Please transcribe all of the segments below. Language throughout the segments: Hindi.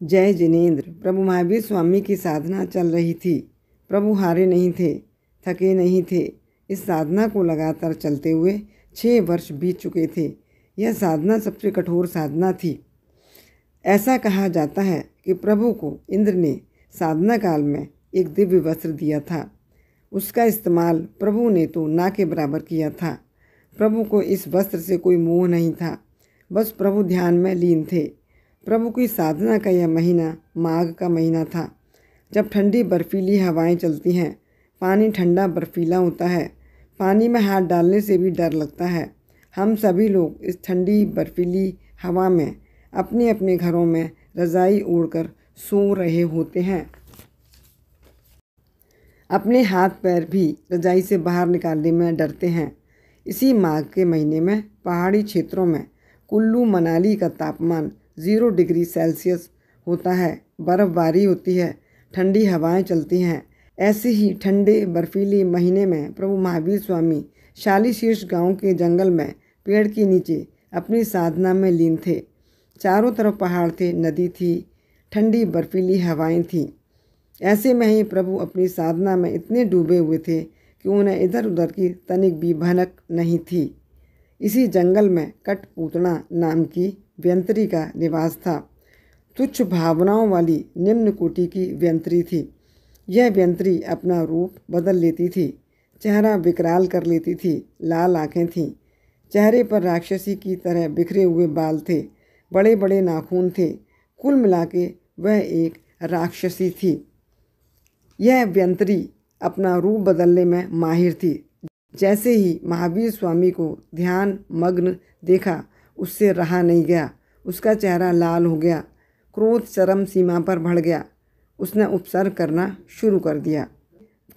जय जिनेंद्र। प्रभु महावीर स्वामी की साधना चल रही थी। प्रभु हारे नहीं थे, थके नहीं थे। इस साधना को लगातार चलते हुए 6 वर्ष बीत चुके थे। यह साधना सबसे कठोर साधना थी। ऐसा कहा जाता है कि प्रभु को इंद्र ने साधना काल में एक दिव्य वस्त्र दिया था। उसका इस्तेमाल प्रभु ने तो ना के बराबर किया था। प्रभु को इस वस्त्र से कोई मोह नहीं था, बस प्रभु ध्यान में लीन थे। प्रभु की साधना का यह महीना माघ का महीना था, जब ठंडी बर्फीली हवाएं चलती हैं। पानी ठंडा बर्फीला होता है, पानी में हाथ डालने से भी डर लगता है। हम सभी लोग इस ठंडी बर्फीली हवा में अपने अपने घरों में रज़ाई ओढ़कर सो रहे होते हैं। अपने हाथ पैर भी रज़ाई से बाहर निकालने में डरते हैं। इसी माघ के महीने में पहाड़ी क्षेत्रों में कुल्लू मनाली का तापमान 0 डिग्री सेल्सियस होता है। बर्फ़बारी होती है, ठंडी हवाएं चलती हैं। ऐसे ही ठंडे बर्फीले महीने में प्रभु महावीर स्वामी शालीशीर्ष गांव के जंगल में पेड़ के नीचे अपनी साधना में लीन थे। चारों तरफ पहाड़ थे, नदी थी, ठंडी बर्फीली हवाएं थीं। ऐसे में ही प्रभु अपनी साधना में इतने डूबे हुए थे कि उन्हें इधर उधर की तनिक भी भनक नहीं थी। इसी जंगल में कठपूतना नाम की व्यंतरी का निवास था। तुच्छ भावनाओं वाली निम्न कोटि की व्यंतरी थी। यह व्यंतरी अपना रूप बदल लेती थी, चेहरा विकराल कर लेती थी। लाल आँखें थीं, चेहरे पर राक्षसी की तरह बिखरे हुए बाल थे, बड़े बड़े नाखून थे। कुल मिला के वह एक राक्षसी थी। यह व्यंतरी अपना रूप बदलने में माहिर थी। जैसे ही महावीर स्वामी को ध्यान मग्न देखा, उससे रहा नहीं गया। उसका चेहरा लाल हो गया, क्रोध चरम सीमा पर बढ़ गया। उसने उपसर्ग करना शुरू कर दिया।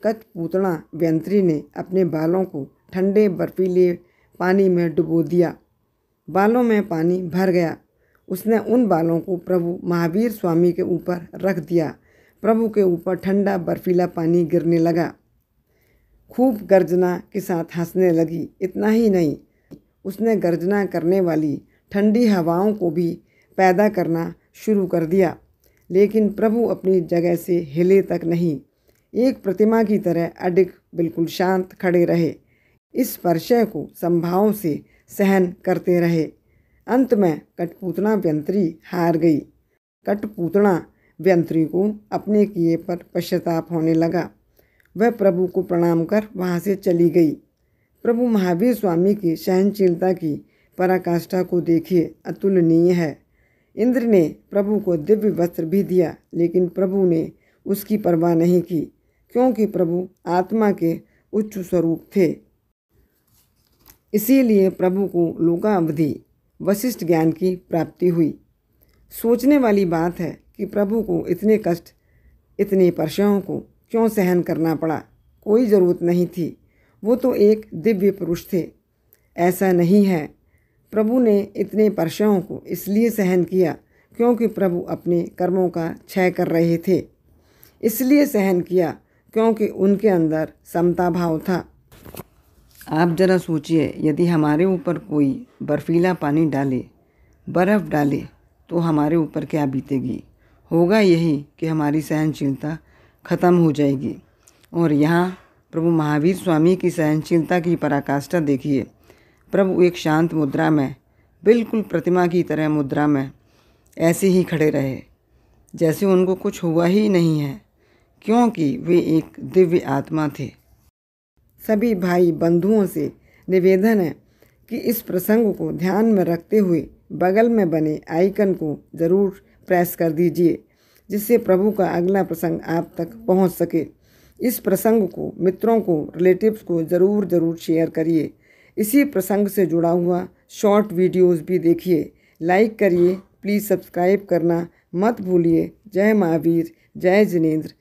कठपूतना व्यंतरी ने अपने बालों को ठंडे बर्फीले पानी में डुबो दिया। बालों में पानी भर गया। उसने उन बालों को प्रभु महावीर स्वामी के ऊपर रख दिया। प्रभु के ऊपर ठंडा बर्फीला पानी गिरने लगा। खूब गर्जना के साथ हंसने लगी। इतना ही नहीं, उसने गर्जना करने वाली ठंडी हवाओं को भी पैदा करना शुरू कर दिया। लेकिन प्रभु अपनी जगह से हिले तक नहीं, एक प्रतिमा की तरह अडिग बिल्कुल शांत खड़े रहे। इस परिचय को संभाव से सहन करते रहे। अंत में कठपूतना व्यंतरी हार गई। कठपूतना व्यंतरी को अपने किए पर पश्चाताप होने लगा। वह प्रभु को प्रणाम कर वहाँ से चली गई। प्रभु महावीर स्वामी की सहनशीलता की पराकाष्ठा को देखिए, अतुलनीय है। इंद्र ने प्रभु को दिव्य वस्त्र भी दिया, लेकिन प्रभु ने उसकी परवाह नहीं की, क्योंकि प्रभु आत्मा के उच्च स्वरूप थे। इसीलिए प्रभु को लोकावधि वशिष्ठ ज्ञान की प्राप्ति हुई। सोचने वाली बात है कि प्रभु को इतने कष्ट, इतने परसों को क्यों सहन करना पड़ा। कोई ज़रूरत नहीं थी, वो तो एक दिव्य पुरुष थे। ऐसा नहीं है। प्रभु ने इतने परसों को इसलिए सहन किया क्योंकि प्रभु अपने कर्मों का क्षय कर रहे थे। इसलिए सहन किया क्योंकि उनके अंदर समता भाव था। आप जरा सोचिए, यदि हमारे ऊपर कोई बर्फीला पानी डाले, बर्फ़ डाले, तो हमारे ऊपर क्या बीतेगी। होगा यही कि हमारी सहनशीलता ख़त्म हो जाएगी। और यहाँ प्रभु महावीर स्वामी की सहनशीलता की पराकाष्ठा देखिए। प्रभु एक शांत मुद्रा में, बिल्कुल प्रतिमा की तरह मुद्रा में ऐसे ही खड़े रहे, जैसे उनको कुछ हुआ ही नहीं है, क्योंकि वे एक दिव्य आत्मा थे। सभी भाई बंधुओं से निवेदन है कि इस प्रसंग को ध्यान में रखते हुए बगल में बने आइकन को ज़रूर प्रेस कर दीजिए, जिससे प्रभु का अगला प्रसंग आप तक पहुंच सके। इस प्रसंग को मित्रों को, रिलेटिव्स को ज़रूर शेयर करिए। इसी प्रसंग से जुड़ा हुआ शॉर्ट वीडियोस भी देखिए। लाइक करिए, प्लीज़ सब्सक्राइब करना मत भूलिए। जय महावीर, जय जिनेंद्र,